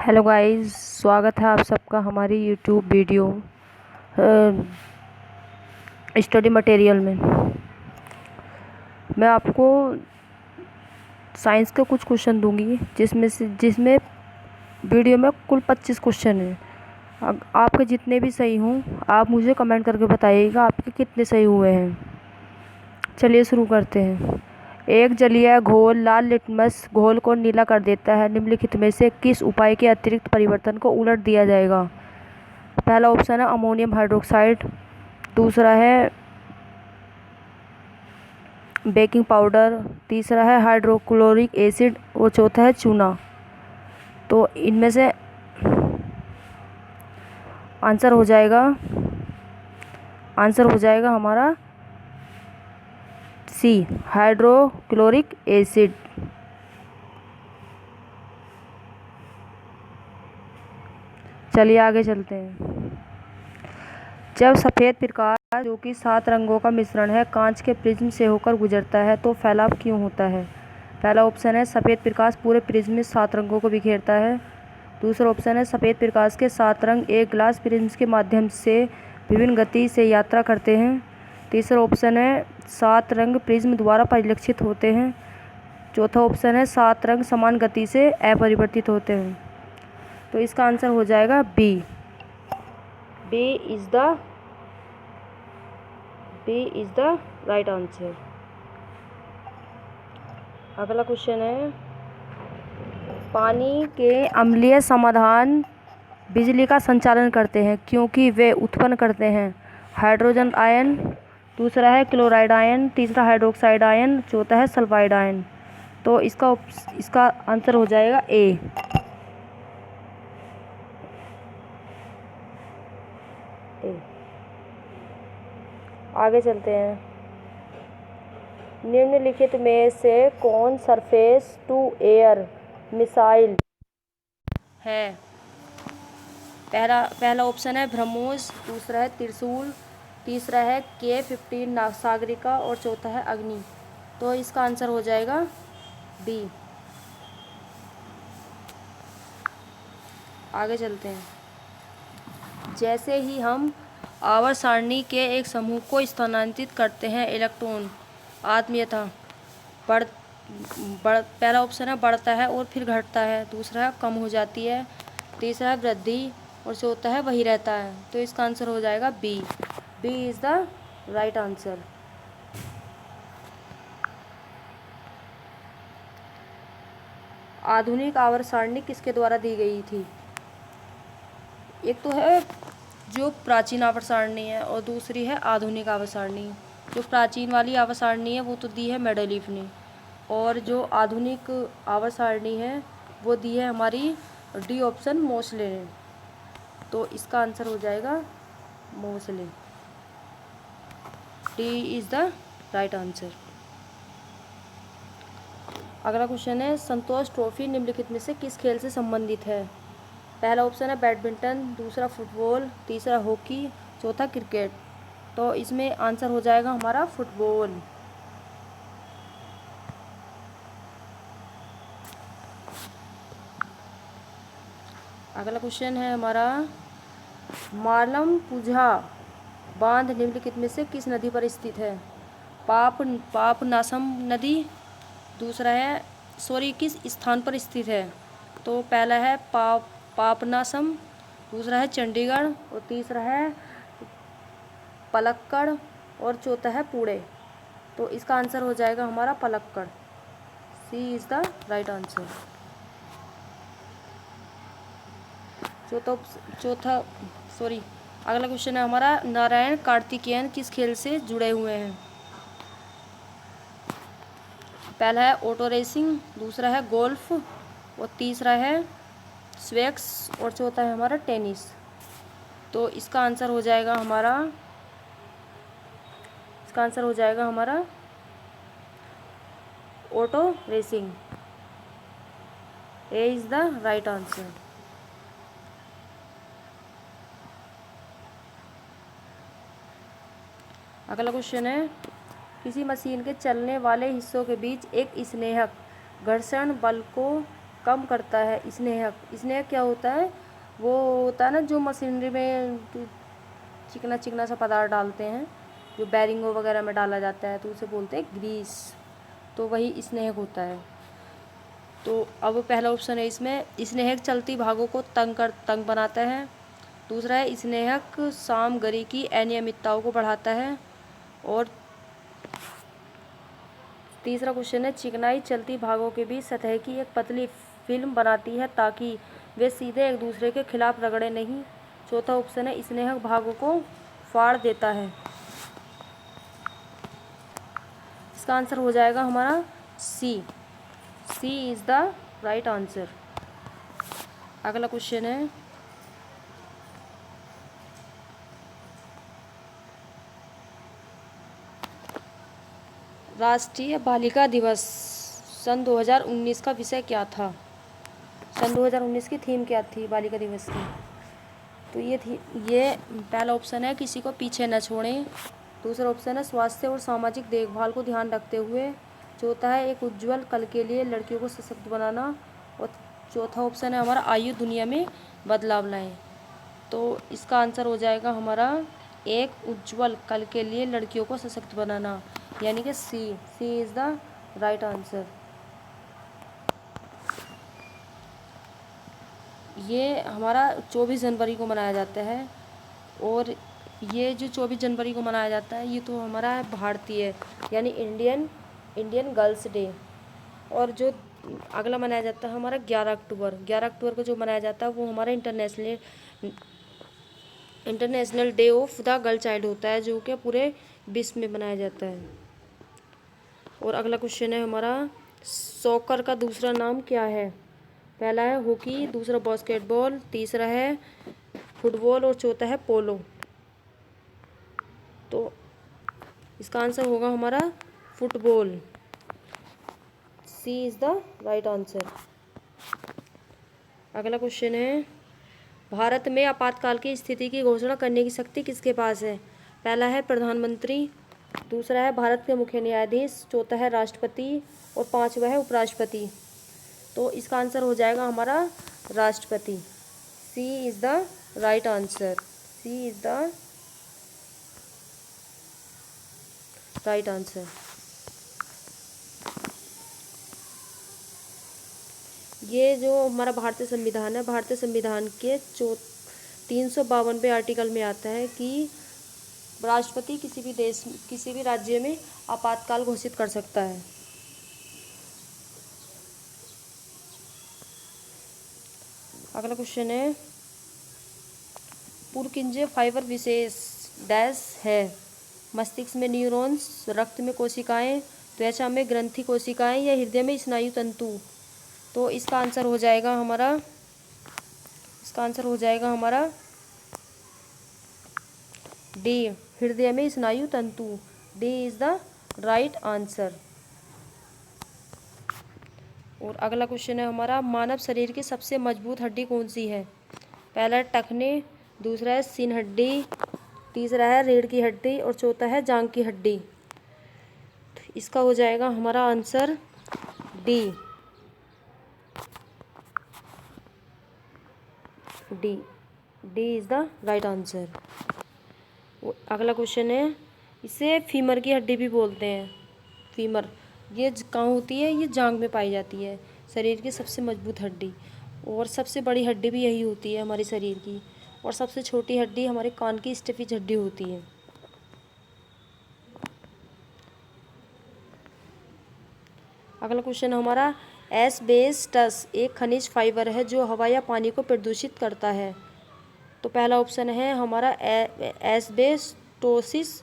Hello guys, स्वागत है आप सबका हमारी यूट्यूब वीडियो स्टडी मटेरियल में। मैं आपको साइंस के कुछ क्वेश्चन दूंगी जिसमें वीडियो में कुल 25 क्वेश्चन हैं। आपके जितने भी सही हों आप मुझे कमेंट करके बताइएगा आपके कितने सही हुए हैं। चलिए शुरू करते हैं। एक जलीय घोल लाल लिटमस घोल को नीला कर देता है। निम्नलिखित में से किस उपाय के अतिरिक्त परिवर्तन को उलट दिया जाएगा? पहला ऑप्शन है अमोनियम हाइड्रोक्साइड, दूसरा है बेकिंग पाउडर, तीसरा है हाइड्रोक्लोरिक एसिड और चौथा है चूना। तो इनमें से आंसर हो जाएगा हमारा सी, हाइड्रोक्लोरिक एसिड। चलिए आगे चलते हैं। जब सफ़ेद प्रकाश जो कि 7 रंगों का मिश्रण है कांच के प्रिज्म से होकर गुजरता है तो फैलाव क्यों होता है? पहला ऑप्शन है सफ़ेद प्रकाश पूरे प्रिज्म में 7 रंगों को बिखेरता है। दूसरा ऑप्शन है सफ़ेद प्रकाश के 7 रंग एक ग्लास प्रिज्म के माध्यम से विभिन्न गति से यात्रा करते हैं। तीसरा ऑप्शन है 7 रंग प्रिज्म द्वारा परिलक्षित होते हैं। चौथा ऑप्शन है 7 रंग समान गति से अपरिवर्तित होते हैं। तो इसका आंसर हो जाएगा B. B is the right answer. अगला क्वेश्चन है पानी के अम्लीय समाधान बिजली का संचालन करते हैं क्योंकि वे उत्पन्न करते हैं हाइड्रोजन आयन, दूसरा है क्लोराइड आयन, तीसरा हाइड्रोक्साइड आयन, चौथा है सल्फाइड आयन। तो इसका आंसर हो जाएगा ए। आगे चलते हैं। निम्नलिखित में से कौन सरफेस टू एयर मिसाइल है? पहला ऑप्शन है ब्रह्मोस, दूसरा है त्रिशूल, तीसरा है K-15 सागरिका और चौथा है अग्नि। तो इसका आंसर हो जाएगा बी। आगे चलते हैं। जैसे ही हम आवर्त सारणी के एक समूह को स्थानांतरित करते हैं इलेक्ट्रॉन आत्मीयता पहला ऑप्शन है बढ़ता है और फिर घटता है, दूसरा है कम हो जाती है, तीसरा है वृद्धि और चौथा है वही रहता है। तो इसका आंसर हो जाएगा B. B is the right answer. आधुनिक आवर्त सारणी किसके द्वारा दी गई थी? एक तो है जो प्राचीन आवर्त सारणी है और दूसरी है आधुनिक आवर्त सारणी। जो प्राचीन वाली आवर्त सारणी है वो तो दी है मेंडेलीव ने, और जो आधुनिक आवर्त सारणी है वो दी है हमारी डी ऑप्शन मोसले ने। तो इसका आंसर हो जाएगा मोसले। D is the right answer. अगला क्वेश्चन है संतोष ट्रॉफी निम्नलिखित में से किस खेल से संबंधित है? पहला ऑप्शन है बैडमिंटन, दूसरा फुटबॉल, तीसरा हॉकी, चौथा क्रिकेट। तो इसमें आंसर हो जाएगा हमारा फुटबॉल। अगला क्वेश्चन है हमारा मालम पुझा बांध निम्नलिखित में से किस नदी पर स्थित है? पापनासम नदी, दूसरा है किस स्थान पर स्थित है? तो पहला है पापनासम, दूसरा है चंडीगढ़ और तीसरा है पलक्कड़ और चौथा है पुणे। तो इसका आंसर हो जाएगा हमारा पलक्कड़। सी इज द राइट आंसर। अगला क्वेश्चन है हमारा नारायण कार्तिकेयन किस खेल से जुड़े हुए हैं? पहला है ऑटो रेसिंग, दूसरा है गोल्फ और तीसरा है स्वेक्स और चौथा है हमारा टेनिस। तो इसका आंसर हो जाएगा हमारा auto racing. A is the right answer. अगला क्वेश्चन है किसी मशीन के चलने वाले हिस्सों के बीच एक स्नेहक घर्षण बल को कम करता है स्नेहक। स्नेहक क्या होता है? वो होता है ना जो मशीनरी में चिकना चिकना सा पदार्थ डालते हैं, जो बैरिंगो वगैरह में डाला जाता है, तो उसे बोलते हैं ग्रीस। तो वही स्नेहक होता है। तो अब पहला ऑप्शन है इसमें, स्नेहक चलती भागों को तंग बनाता है। दूसरा है स्नेहक सामग्री की अनियमितताओं को बढ़ाता है। और तीसरा क्वेश्चन है, चिकनाई चलती भागों के बीच सतह की एक पतली फिल्म बनाती है ताकि वे सीधे एक दूसरे के खिलाफ रगड़े नहीं। चौथा ऑप्शन है, स्नेहक भागों को फाड़ देता है। इसका आंसर हो जाएगा हमारा सी। सी इज द राइट आंसर। अगला क्वेश्चन है, राष्ट्रीय बालिका दिवस सन 2019 का विषय क्या था? सन 2019 की थीम क्या थी बालिका दिवस की? तो ये पहला ऑप्शन है, किसी को पीछे न छोड़ें। दूसरा ऑप्शन है, स्वास्थ्य और सामाजिक देखभाल को ध्यान रखते हुए। चौथा है, एक उज्जवल कल के लिए लड़कियों को सशक्त बनाना। और चौथा ऑप्शन है हमारा, आयु दुनिया में बदलाव लाएं। तो इसका आंसर हो जाएगा हमारा, एक उज्जवल कल के लिए लड़कियों को सशक्त बनाना, यानी कि सी इज़ द राइट आंसर। ये हमारा 24 जनवरी को मनाया जाता है। और ये जो 24 जनवरी को मनाया जाता है, ये तो हमारा भारतीय यानी इंडियन गर्ल्स डे। और जो अगला मनाया जाता है हमारा 11 अक्टूबर को जो मनाया जाता है वो हमारा international day of the girl child होता है, जो कि पूरे विश्व में मनाया जाता है। और अगला क्वेश्चन है हमारा, सॉकर का दूसरा नाम क्या है? पहला है हॉकी, दूसरा बास्केटबॉल, तीसरा है फुटबॉल और चौथा है पोलो। तो इसका आंसर होगा हमारा football. C is the right answer. अगला क्वेश्चन है, भारत में आपातकाल की स्थिति की घोषणा करने की शक्ति किसके पास है? पहला है प्रधानमंत्री, दूसरा है भारत के मुख्य न्यायाधीश, चौथा है राष्ट्रपति और पांचवा है उपराष्ट्रपति। तो इसका आंसर हो जाएगा हमारा राष्ट्रपति। C is the right answer. C is the right answer. ये जो हमारा भारतीय संविधान है, भारतीय संविधान के 352वें आर्टिकल में आता है कि राष्ट्रपति किसी भी राज्य में आपातकाल घोषित कर सकता है। अगला क्वेश्चन है, पुरकिंजे फाइबर विशेष डैश है? मस्तिष्क में न्यूरॉन्स, रक्त में कोशिकाएं, त्वचा में ग्रंथि कोशिकाएं या हृदय में स्नायु तंतु। तो इसका आंसर हो जाएगा हमारा डी, हृदय में स्नायु तंतु। D is the right answer. और अगला क्वेश्चन है हमारा, मानव शरीर की सबसे मजबूत हड्डी कौन सी है? पहला है टखने, दूसरा है सीन हड्डी, तीसरा है रीढ़ की हड्डी और चौथा है जांघ की हड्डी। तो इसका हो जाएगा हमारा answer D. D is the right answer. अगला क्वेश्चन है, इसे फीमर की हड्डी भी बोलते हैं। फीमर ये कहाँ होती है? ये जांघ में पाई जाती है, शरीर की सबसे मजबूत हड्डी। और सबसे बड़ी हड्डी भी यही होती है हमारे शरीर की। और सबसे छोटी हड्डी हमारे कान की स्टिफिज हड्डी होती है। अगला क्वेश्चन हमारा, एस्बेस्टस एक खनिज फाइबर है जो हवा या पानी को प्रदूषित करता है। तो पहला ऑप्शन है हमारा एस्बेस्टोसिस,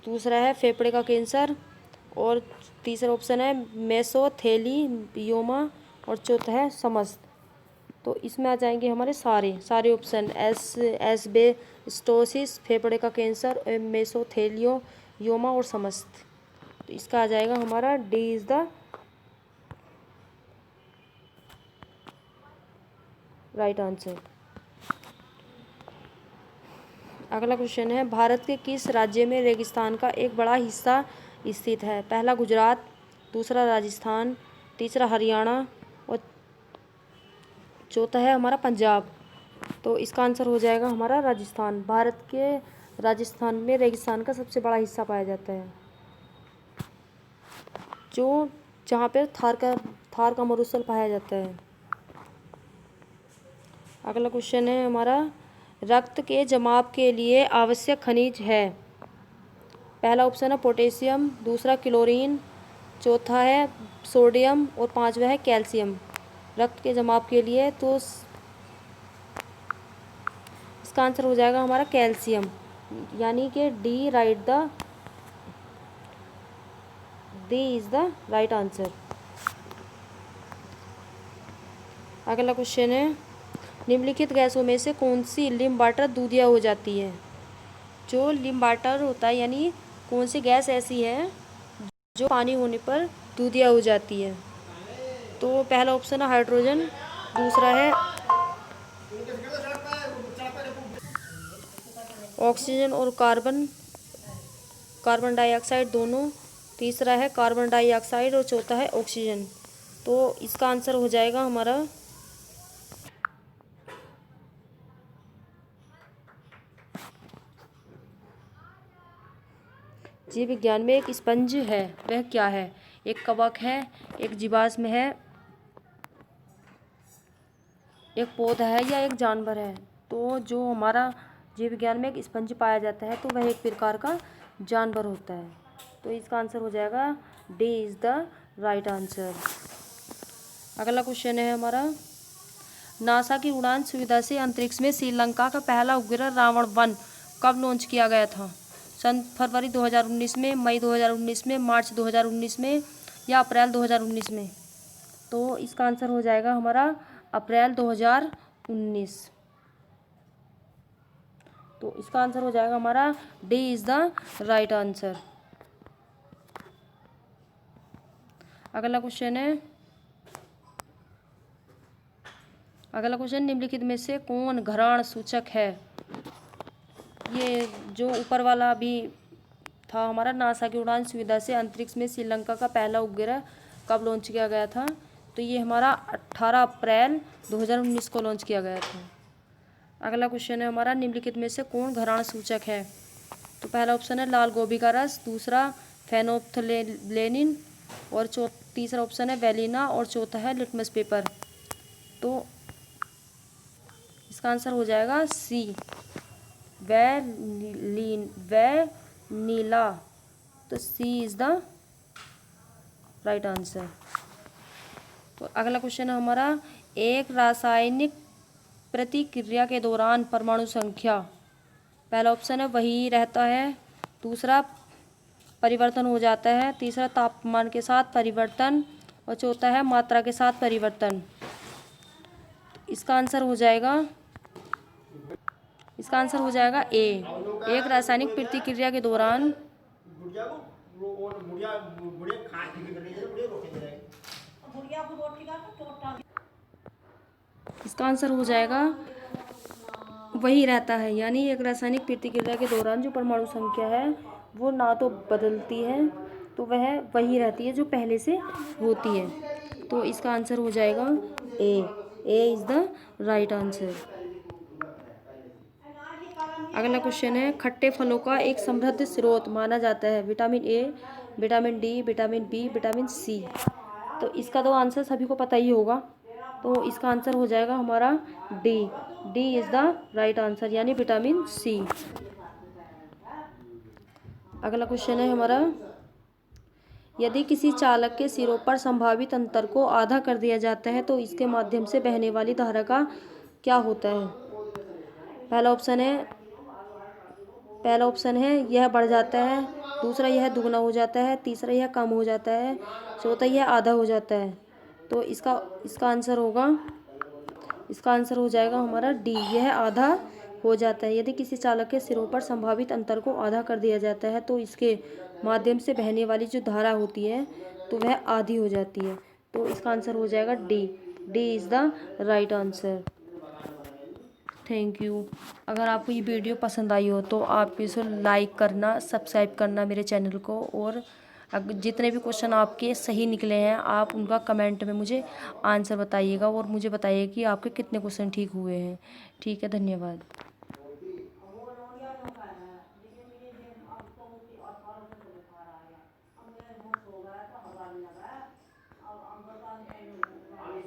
दूसरा है फेफड़े का कैंसर और तीसरा ऑप्शन है मेसोथेलियोमा और चौथा है समस्त। तो इसमें आ जाएंगे हमारे सारे ऑप्शन, एस्बेस्टोसिस, फेफड़े का कैंसर, मेसोथेलियोमा और समस्त। तो इसका आ जाएगा हमारा D is the right answer. अगला क्वेश्चन है, भारत के किस राज्य में रेगिस्तान का एक बड़ा हिस्सा स्थित है? पहला गुजरात, दूसरा राजस्थान, तीसरा हरियाणा और चौथा है हमारा पंजाब। तो इसका आंसर हो जाएगा हमारा राजस्थान। भारत के राजस्थान में रेगिस्तान का सबसे बड़ा हिस्सा पाया जाता है, जो जहाँ पे थार का मरुस्थल पाया जाता है। अगला क्वेश्चन है हमारा, रक्त के जमाव के लिए आवश्यक खनिज है। पहला ऑप्शन है पोटेशियम, दूसरा क्लोरीन, चौथा है सोडियम और पांचवा है कैल्शियम। रक्त के जमाव के लिए तो इसका आंसर हो जाएगा हमारा कैल्शियम, यानी कि D is the right answer. अगला क्वेश्चन है, निम्नलिखित गैसों में से कौन सी लिम्फ वाटर दूधिया हो जाती है। जो लिम्फ वाटर होता है यानी कौन सी गैस ऐसी है जो पानी होने पर दूधिया हो जाती है। तो पहला ऑप्शन है हाइड्रोजन, दूसरा है ऑक्सीजन और कार्बन डाइऑक्साइड दोनों, तीसरा है कार्बन डाइऑक्साइड और चौथा है ऑक्सीजन। तो इसका आंसर हो जाएगा हमारा जीव विज्ञान में एक स्पंज है, वह क्या है। एक कवक है, एक जीवाश्म है, एक पौधा है या एक जानवर है। तो जो हमारा जीव विज्ञान में एक स्पंज पाया जाता है तो वह एक प्रकार का जानवर होता है। तो इसका आंसर हो जाएगा D is the right answer. अगला क्वेश्चन है हमारा, नासा की उड़ान सुविधा से अंतरिक्ष में श्रीलंका का पहला उपग्रह रावण-1 कब लॉन्च किया गया था। सन फरवरी 2019 में, मई 2019 में, मार्च 2019 में या अप्रैल 2019 में। तो इसका आंसर हो जाएगा हमारा अप्रैल 2019। तो इसका आंसर हो जाएगा हमारा D is the right answer. अगला क्वेश्चन है, निम्नलिखित में से कौन घराण सूचक है। ये जो ऊपर वाला भी था हमारा, नासा की उड़ान सुविधा से अंतरिक्ष में श्रीलंका का पहला उपग्रह कब लॉन्च किया गया था। तो ये हमारा 18 अप्रैल 2019 को लॉन्च किया गया था। अगला क्वेश्चन है हमारा, निम्नलिखित में से कौन घराण सूचक है। तो पहला ऑप्शन है लाल गोभी का रस, दूसरा फेनोल्फथालीन और तीसरा ऑप्शन है वेलिना और चौथा है लिटमस पेपर। तो इसका आंसर हो जाएगा सी, वैनिला। तो सी इज द राइट आंसर। तो अगला क्वेश्चन है हमारा, एक रासायनिक प्रतिक्रिया के दौरान परमाणु संख्या। पहला ऑप्शन है वही रहता है, दूसरा परिवर्तन हो जाता है, तीसरा तापमान के साथ परिवर्तन और चौथा है मात्रा के साथ परिवर्तन। इसका आंसर हो जाएगा ए, एक रासायनिक प्रतिक्रिया के दौरान इसका आंसर हो जाएगा वही रहता है, यानी एक रासायनिक प्रतिक्रिया के दौरान जो परमाणु संख्या है वो ना तो बदलती है, तो वह वही रहती है जो पहले से होती है। तो इसका आंसर हो जाएगा ए इज द राइट आंसर। अगला क्वेश्चन है, खट्टे फलों का एक समृद्ध स्रोत माना जाता है vitamin A, vitamin D, vitamin B, vitamin C. तो इसका तो आंसर सभी को पता ही होगा। तो इसका आंसर हो जाएगा हमारा D is the right answer, यानी विटामिन सी। अगला क्वेश्चन है हमारा, यदि किसी चालक के सिरों पर संभावित अंतर को आधा कर दिया जाता है तो इसके माध्यम से बहने वाली धारा का क्या होता है। पहला ऑप्शन है यह बढ़ जाता है, दूसरा यह दुगना हो जाता है, तीसरा यह कम हो जाता है, चौथा यह आधा हो जाता है। तो इसका आंसर हो जाएगा हमारा डी, यह आधा हो जाता है। यदि किसी चालक के सिरों पर संभावित अंतर को आधा कर दिया जाता है तो इसके माध्यम से बहने वाली जो धारा होती है तो वह आधी हो जाती है। तो इसका आंसर हो जाएगा D is the right answer. Thank you. अगर आपको ये वीडियो पसंद आई हो तो आप इसे लाइक करना, सब्सक्राइब करना मेरे चैनल को, और अगर जितने भी क्वेश्चन आपके सही निकले हैं आप उनका कमेंट में मुझे आंसर बताइएगा और मुझे बताइए कि आपके कितने क्वेश्चन ठीक हुए हैं। ठीक है, धन्यवाद।